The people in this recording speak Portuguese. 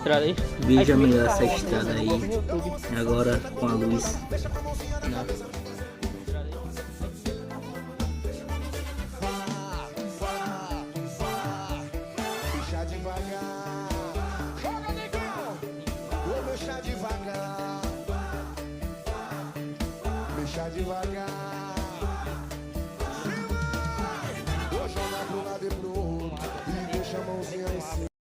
estrada aí. Veja melhor essa estrada aí. Agora com a luz. Não. Deixa devagar. Joga, negão. Vou deixar devagar. Deixa devagar. Vou jogar pro lado e pro outro. E deixa a mãozinha em cima.